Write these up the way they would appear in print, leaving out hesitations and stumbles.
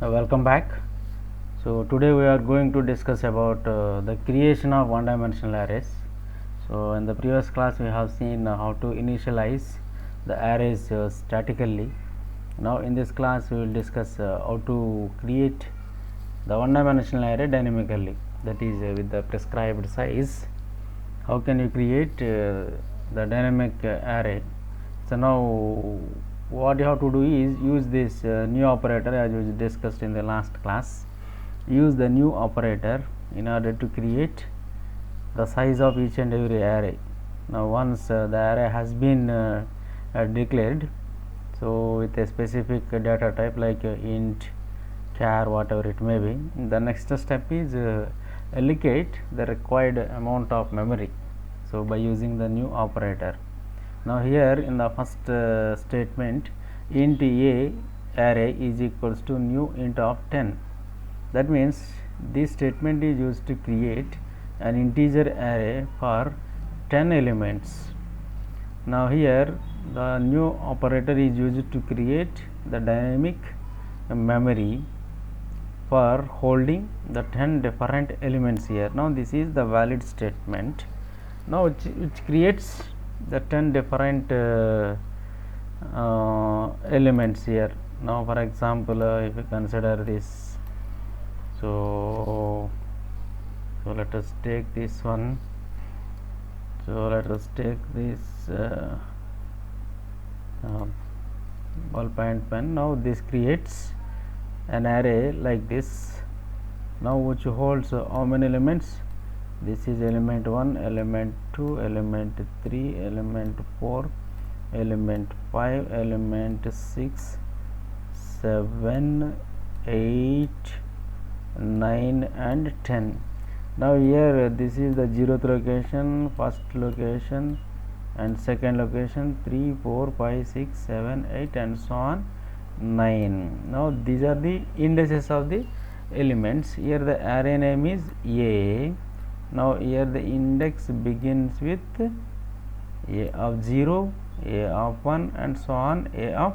Welcome back. So today we are going to discuss about the creation of one dimensional arrays. So in the previous class we have seen how to initialize the arrays statically. Now in this class we will discuss how to create the one dimensional array dynamically, that is with the prescribed size. How can you create the dynamic array? So now what you have to do is use this new operator, as we discussed in the last class. Use the new operator in order to create the size of each and every array. Now once the array has been declared, so with a specific data type like int, char, whatever it may be, the next step is allocate the required amount of memory, so by using the new operator. Now here in the first statement, int a array is equals to new int of 10. That means this statement is used to create an integer array for 10 elements. Now here the new operator is used to create the dynamic memory for holding the 10 different elements here. Now this is the valid statement, now which creates the 10 different elements here. Now for example, if you consider this, so let us take this one. So let us take this ballpoint pen. Now this creates an array like this, now which holds how many elements? This is element 1, element 2, element 3, element 4, element 5, element 6, 7, 8, 9 and 10. Now here this is the 0th location, first location and second location, 3, 4, 5, 6, 7, 8 and so on 9. Now these are the indices of the elements. Here the array name is A. Now here the index begins with a of 0, a of 1 and so on a of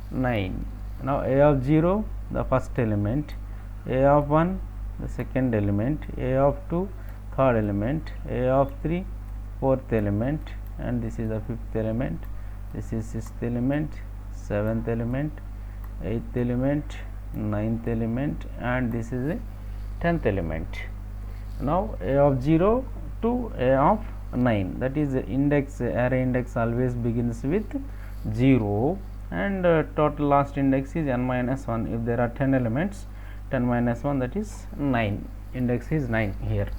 9. Now a of 0 the first element, a of 1 the second element, a of 2 third element, a of 3 fourth element, and this is the fifth element, this is sixth element, seventh element, eighth element, ninth element, and this is the 10th element. Now a of 0 to a of 9, that is the index, array index always begins with 0 and total last index is n minus 1. If there are 10 elements, 10 minus 1, that is 9, index is 9 here.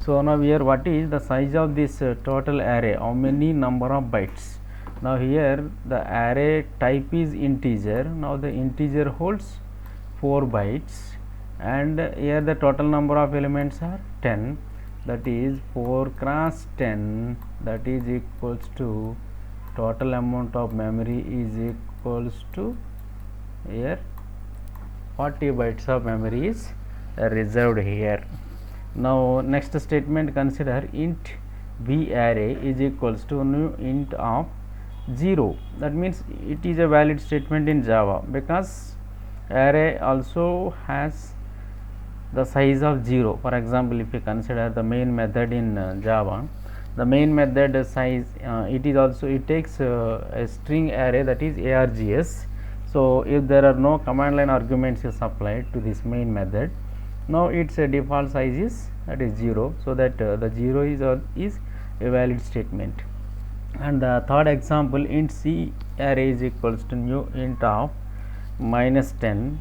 So now here what is the size of this total array, how many number of bytes? Now here the array type is integer. Now the integer holds 4 bytes and here the total number of elements are 10, that is 4 cross 10, that is equals to total amount of memory is equals to here 40 bytes of memory is reserved here. Now next statement, consider int b array is equals to new int of 0. That means it is a valid statement in Java because array also has the size of 0. For example, if you consider the main method in Java, the main method size it is also, it takes a string array, that is args. So if there are no command line arguments is applied to this main method, now its default size is, that is 0, so that the 0 is a valid statement. And the third example, int c array is equals to new int of minus 10.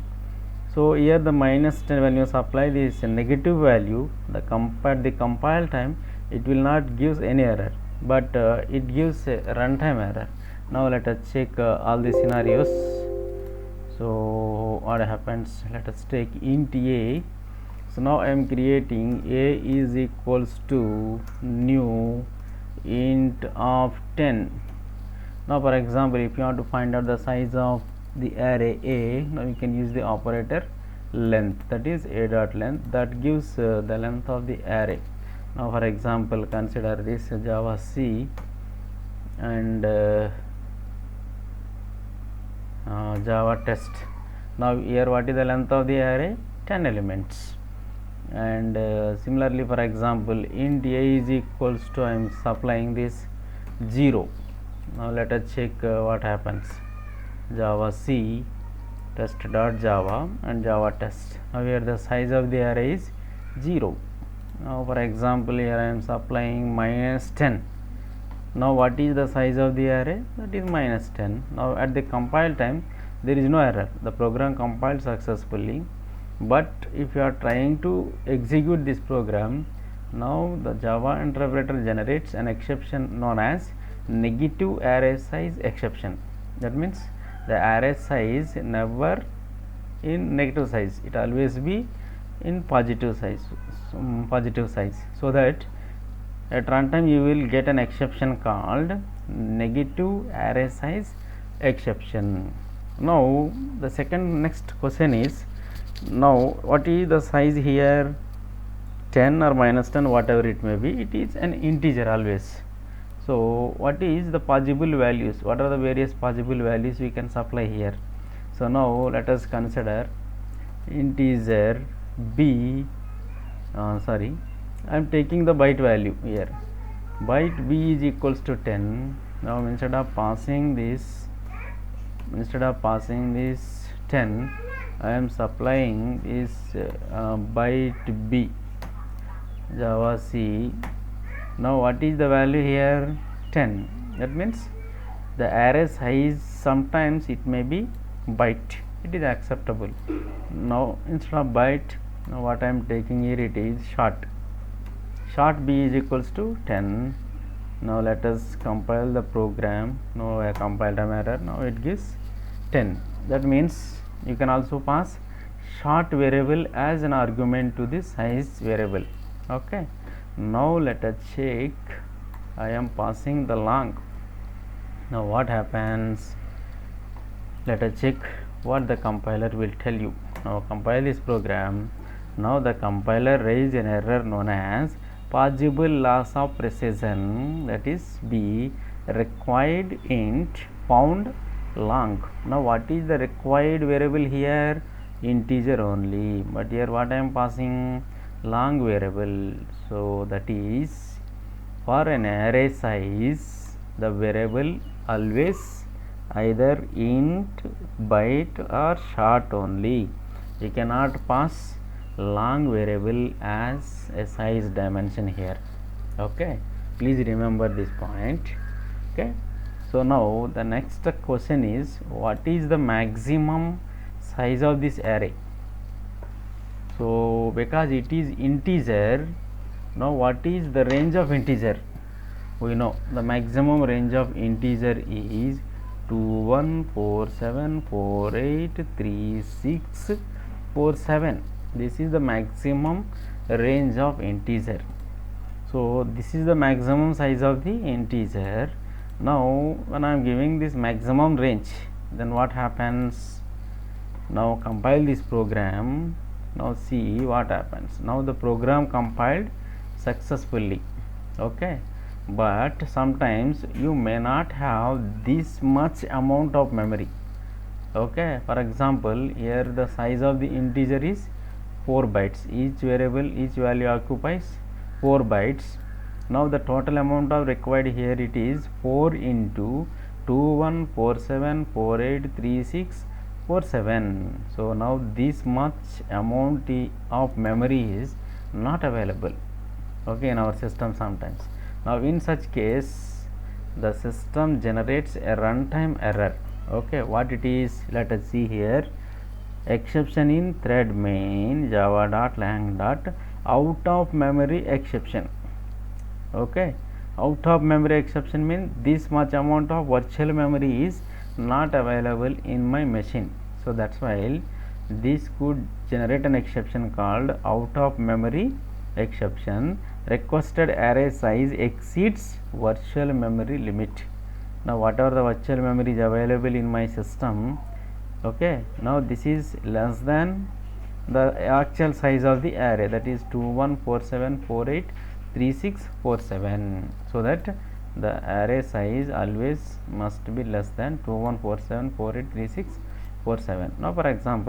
So here the minus 10, when you supply this negative value, the compile time, it will not gives any error, but it gives a runtime error. Now let us check all the scenarios. So what happens, let us take int a. So now I am creating a is equals to new int of 10. Now for example, if you want to find out the size of the array a, now you can use the operator length, that is a dot length, that gives the length of the array. Now for example, consider this Java C and Java test. Now here what is the length of the array? 10 elements. And similarly, for example, int a is equals to, I am supplying this 0. Now let us check what happens. Java C test.java and Java test. Now here the size of the array is 0. Now for example, here I am supplying minus 10. Now what is the size of the array? That is minus 10. Now at the compile time there is no error, the program compiled successfully. But if you are trying to execute this program, now the Java interpreter generates an exception known as negative array size exception. That means the array size never in negative size, it always be in positive size, so that at runtime you will get an exception called negative array size exception. Now the next question is, now what is the size here? 10 or minus 10, whatever it may be, it is an integer always. So what is the possible values? What are the various possible values we can supply here? So now let us consider integer b, I am taking the byte value here. Byte b is equals to 10. Now instead of passing this 10, I am supplying this byte b, Java C. Now what is the value here? 10. That means the array size sometimes it may be byte, it is acceptable. Now instead of byte, now what I am taking here, it is short b is equals to 10. Now let us compile the program. Now I compiled an error, now it gives 10. That means you can also pass short variable as an argument to the size variable. Okay, now let us check. I am passing the long. Now what happens? Let us check what the compiler will tell you. Now compile this program. Now the compiler raised an error known as possible loss of precision, that is B, required int found long. Now what is the required variable here? Integer only, but here what I am passing? Long variable. So that is, for an array size, the variable always either int, byte or short only. You cannot pass long variable as a size dimension here. Okay, please remember this point. Okay, so now the next question is, what is the maximum size of this array? So because it is integer, now what is the range of integer? We know the maximum range of integer is 2147483647. This is the maximum range of integer. So this is the maximum size of the integer. Now when I am giving this maximum range, then what happens? Now compile this program. Now see what happens. Now the program compiled successfully. Okay, but sometimes you may not have this much amount of memory. Okay, for example, here the size of the integer is 4 bytes. Each value occupies 4 bytes. Now the total amount of required here, it is 4 into 2147483647. So now this much amount of memory is not available, okay, in our system sometimes. Now in such case, the system generates a runtime error. Okay, what it is? Let us see here. Exception in thread main java.lang. Out of memory exception. Okay, out of memory exception means this much amount of virtual memory is not available in my machine. So that's why this could generate an exception called out of memory exception. Requested array size exceeds virtual memory limit. Now whatever the virtual memory is available in my system, okay, now this is less than the actual size of the array, that is 2147483647. so that the array size always must be less than 2147483647. Now for example,